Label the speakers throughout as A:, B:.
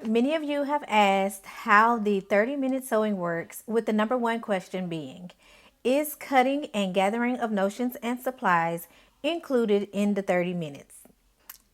A: Many of you have asked how the 30-minute sewing works, with the number one question being, is cutting and gathering of notions and supplies included in the 30 minutes?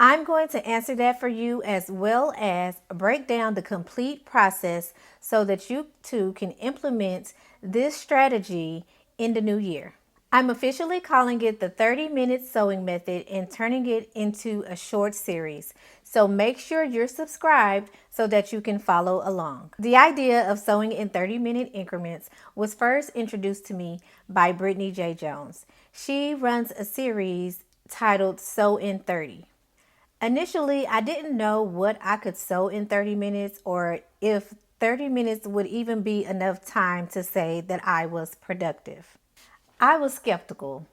A: I'm going to answer that for you, as well as break down the complete process so that you too can implement this strategy in the new year. I'm officially calling it the 30-minute sewing method and turning it into a short series. So make sure you're subscribed so that you can follow along. The idea of sewing in 30-minute increments was first introduced to me by Brittany J. Jones. She runs a series titled Sew in 30. Initially, I didn't know what I could sew in 30 minutes, or if 30 minutes would even be enough time to say that I was productive. I was skeptical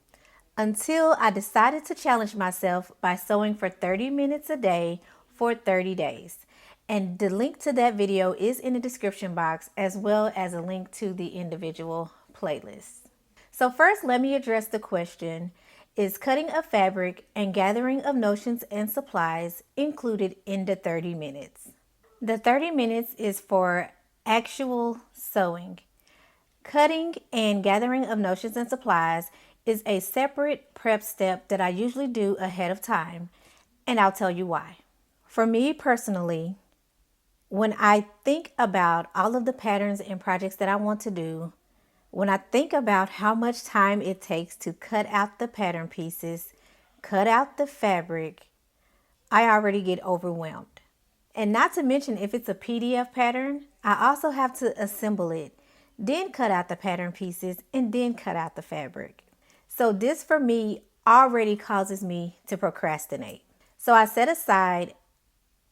A: until I decided to challenge myself by sewing for 30 minutes a day for 30 days. And the link to that video is in the description box, as well as a link to the individual playlists. So first, let me address the question, is cutting of fabric and gathering of notions and supplies included in the 30 minutes? The 30 minutes is for actual sewing. Cutting and gathering of notions and supplies is a separate prep step that I usually do ahead of time, and I'll tell you why. For me personally, when I think about all of the patterns and projects that I want to do, when I think about how much time it takes to cut out the pattern pieces, cut out the fabric, I already get overwhelmed. And not to mention, if it's a PDF pattern, I also have to assemble it, then cut out the pattern pieces, and then cut out the fabric. So this for me already causes me to procrastinate. So I set aside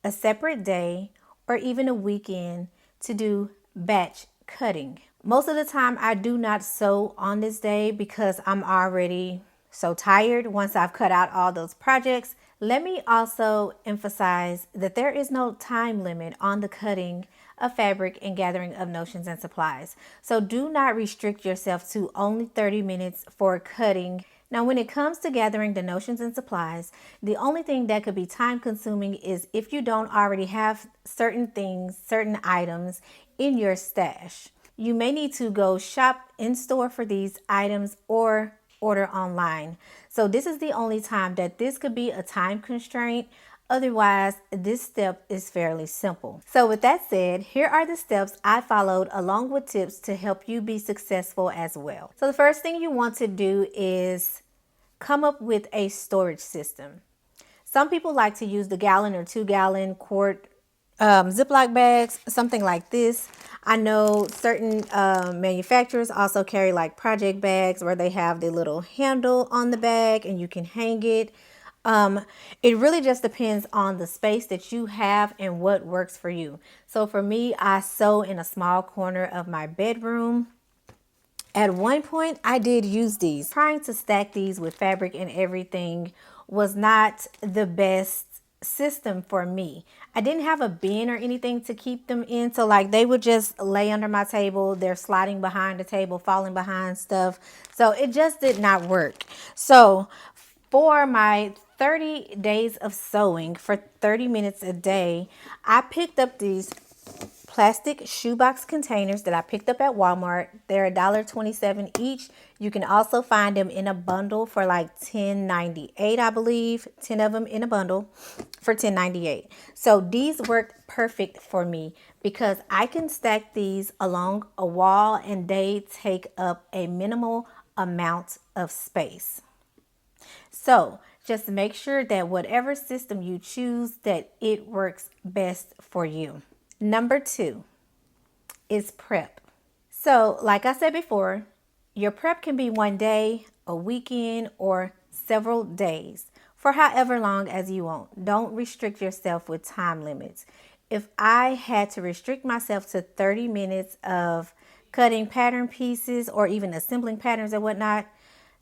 A: a separate day or even a weekend to do batch cutting. Most of the time I do not sew on this day because I'm already so tired once I've cut out all those projects. Let me also emphasize that there is no time limit on the cutting of fabric and gathering of notions and supplies. So do not restrict yourself to only 30 minutes for cutting. Now, when it comes to gathering the notions and supplies, the only thing that could be time consuming is if you don't already have certain things, certain items in your stash. You may need to go shop in store for these items or order online. So this is the only time that this could be a time constraint. Otherwise, this step is fairly simple. So with that said, here are the steps I followed along with tips to help you be successful as well. So the first thing you want to do is come up with a storage system. Some people like to use the gallon or 2-gallon quart Ziploc bags, something like this. I know certain manufacturers also carry like project bags where they have the little handle on the bag and you can hang it. It really just depends on the space that you have and what works for you. So for me, I sew in a small corner of my bedroom. At one point, I did use these. Trying to stack these with fabric and everything was not the best system for me. I didn't have a bin or anything to keep them in, so like they would just lay under my table. They're sliding behind the table, falling behind stuff. So it just did not work. So for my 30 days of sewing for 30 minutes a day, I picked up these plastic shoebox containers that I picked up at Walmart. They're $1.27 each. You can also find them in a bundle for like $10.98, I believe. 10 of them in a bundle for $10.98. So these worked perfect for me because I can stack these along a wall and they take up a minimal amount of space. So just make sure that whatever system you choose, that it works best for you. Number 2 is prep. So like I said before, your prep can be one day, a weekend, or several days for however long as you want. Don't restrict yourself with time limits. If I had to restrict myself to 30 minutes of cutting pattern pieces or even assembling patterns and whatnot,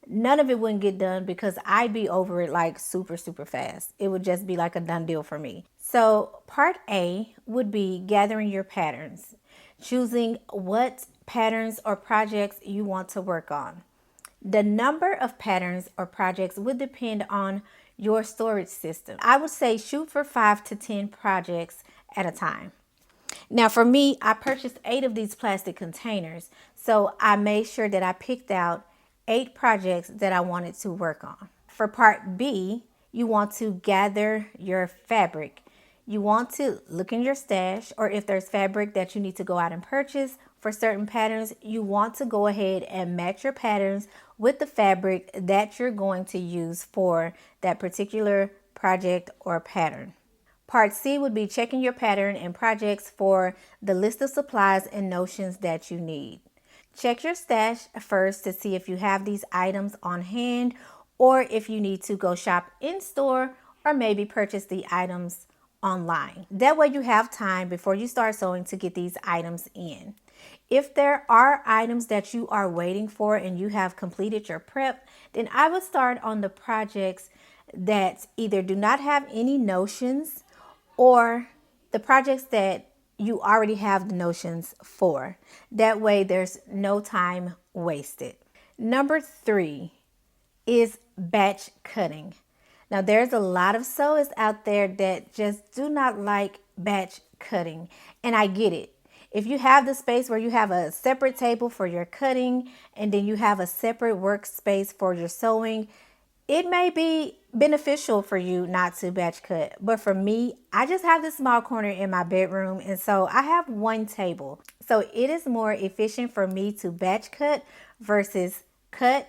A: none of it wouldn't get done because I'd be over it like super fast. It would just be like a done deal for me. So part A would be gathering your patterns, choosing what patterns or projects you want to work on. The number of patterns or projects would depend on your storage system. I would say shoot for 5 to 10 projects at a time. Now for me, I purchased 8 of these plastic containers. So I made sure that I picked out 8 projects that I wanted to work on. For part B, you want to gather your fabric. You want to look in your stash, or if there's fabric that you need to go out and purchase for certain patterns, you want to go ahead and match your patterns with the fabric that you're going to use for that particular project or pattern. Part C would be checking your pattern and projects for the list of supplies and notions that you need. Check your stash first to see if you have these items on hand or if you need to go shop in store or maybe purchase the items online. That way you have time before you start sewing to get these items in. If there are items that you are waiting for and you have completed your prep, then I would start on the projects that either do not have any notions or the projects that you already have the notions for. That way there's no time wasted. Number 3 is batch cutting. Now there's a lot of sewers out there that just do not like batch cutting, and I get it. If you have the space where you have a separate table for your cutting and then you have a separate workspace for your sewing, it may be beneficial for you not to batch cut. But for me, I just have this small corner in my bedroom, and so I have one table. So it is more efficient for me to batch cut versus cut,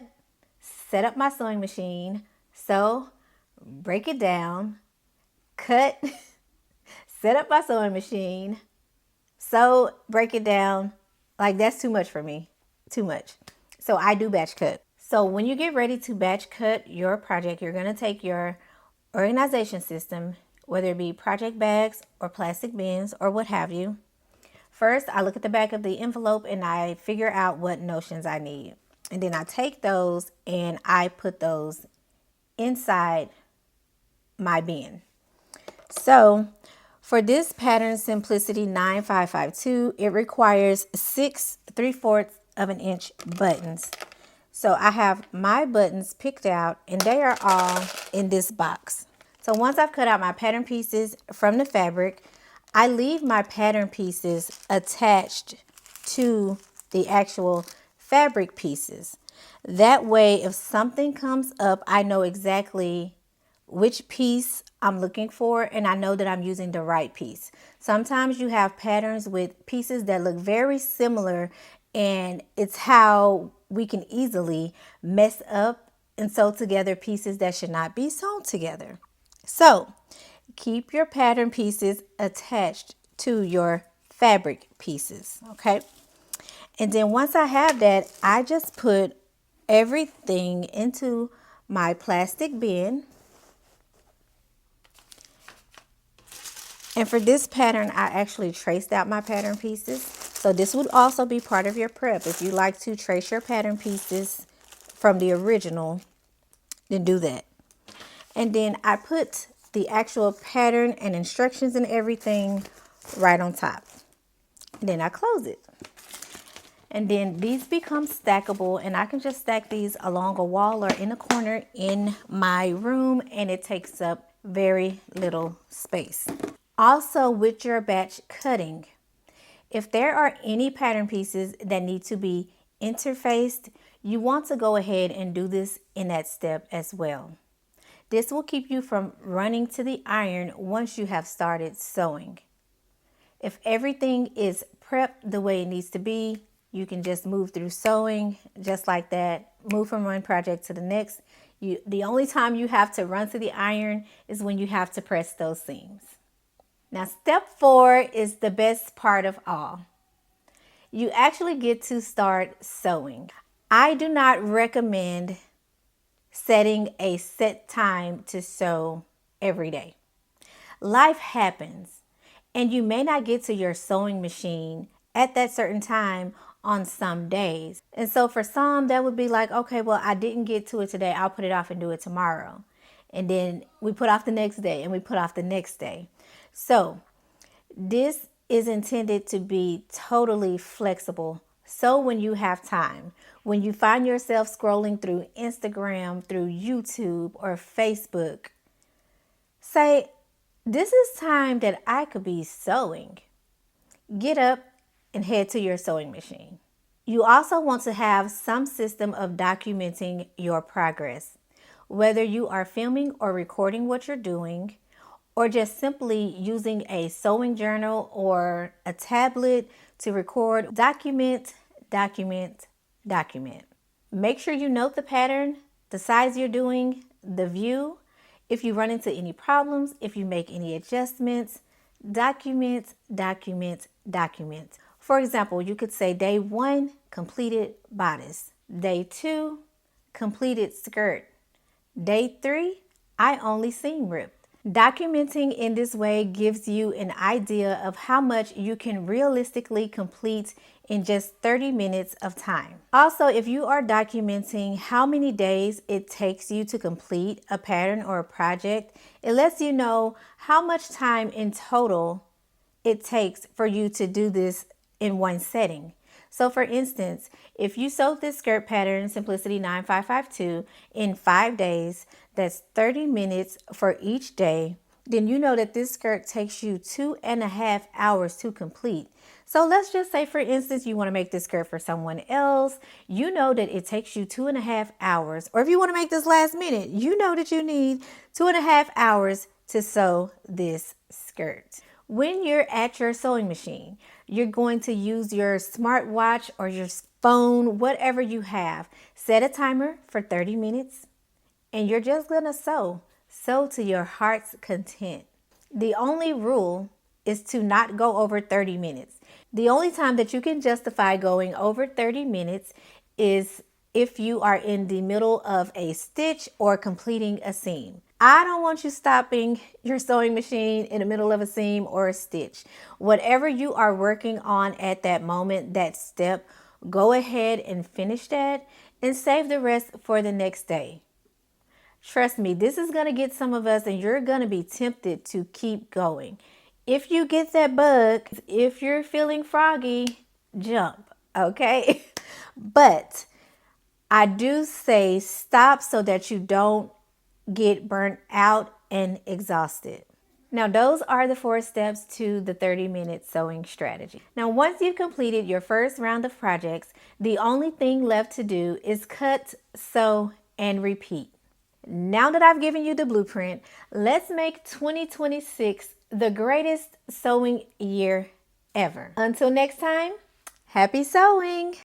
A: set up my sewing machine, sew, break it down, cut, set up my sewing machine, sew, break it down. Like, that's too much for me. Too much. So I do batch cut. So when you get ready to batch cut your project, you're going to take your organization system, whether it be project bags or plastic bins or what have you. First, I look at the back of the envelope and I figure out what notions I need. And then I take those and I put those inside my bin. So for this pattern Simplicity 9552, it requires 6 3/4 of an inch buttons. So I have my buttons picked out and they are all in this box. So once I've cut out my pattern pieces from the fabric, I leave my pattern pieces attached to the actual fabric pieces. That way, if something comes up, I know exactly which piece I'm looking for and I know that I'm using the right piece. Sometimes you have patterns with pieces that look very similar, and it's how we can easily mess up and sew together pieces that should not be sewn together. So keep your pattern pieces attached to your fabric pieces, okay? And then once I have that, I just put everything into my plastic bin. And for this pattern, I actually traced out my pattern pieces. So this would also be part of your prep. If you like to trace your pattern pieces from the original, then do that. And then I put the actual pattern and instructions and everything right on top. And then I close it. And then these become stackable, and I can just stack these along a wall or in a corner in my room, and it takes up very little space. Also, with your batch cutting, if there are any pattern pieces that need to be interfaced, you want to go ahead and do this in that step as well. This will keep you from running to the iron once you have started sewing. If everything is prepped the way it needs to be, you can just move through sewing just like that, move from one project to the next. The only time you have to run to the iron is when you have to press those seams. Now, step 4 is the best part of all. You actually get to start sewing. I do not recommend setting a set time to sew every day. Life happens, and you may not get to your sewing machine at that certain time on some days. And so for some, that would be like, okay, well, I didn't get to it today. I'll put it off and do it tomorrow. And then we put off the next day and we put off the next day. So this is intended to be totally flexible. So when you have time, when you find yourself scrolling through Instagram, through YouTube or Facebook, say, this is time that I could be sewing. get up and head to your sewing machine. You also want to have some system of documenting your progress. Whether you are filming or recording what you're doing, or just simply using a sewing journal or a tablet to record, document. Make sure you note the pattern, the size you're doing, the view. If you run into any problems, if you make any adjustments, document. For example, you could say day 1, completed bodice. Day 2, completed skirt. Day 3, I only seam ripped. Documenting in this way gives you an idea of how much you can realistically complete in just 30 minutes of time. Also, if you are documenting how many days it takes you to complete a pattern or a project, it lets you know how much time in total it takes for you to do this in one setting. So for instance, if you sewed this skirt pattern, Simplicity 9552, in 5 days, that's 30 minutes for each day, then you know that this skirt takes you 2.5 hours to complete. So let's just say, for instance, you want to make this skirt for someone else. You know that it takes you 2.5 hours. Or if you want to make this last minute, you know that you need 2.5 hours to sew this skirt. When you're at your sewing machine, you're going to use your smartwatch or your phone, whatever you have. Set a timer for 30 minutes and you're just going to sew to your heart's content. The only rule is to not go over 30 minutes. The only time that you can justify going over 30 minutes is if you are in the middle of a stitch or completing a seam. I don't want you stopping your sewing machine in the middle of a seam or a stitch. Whatever you are working on at that moment, that step, go ahead and finish that and save the rest for the next day. Trust me, this is going to get some of us and you're going to be tempted to keep going. If you get that bug, if you're feeling froggy, jump, okay? But I do say stop so that you don't get burnt out and exhausted. Now, those are the 4 steps to the 30-minute sewing strategy. Now, once you've completed your first round of projects, the only thing left to do is cut, sew, and repeat. Now that I've given you the blueprint, let's make 2026 the greatest sewing year ever. Until next time, happy sewing!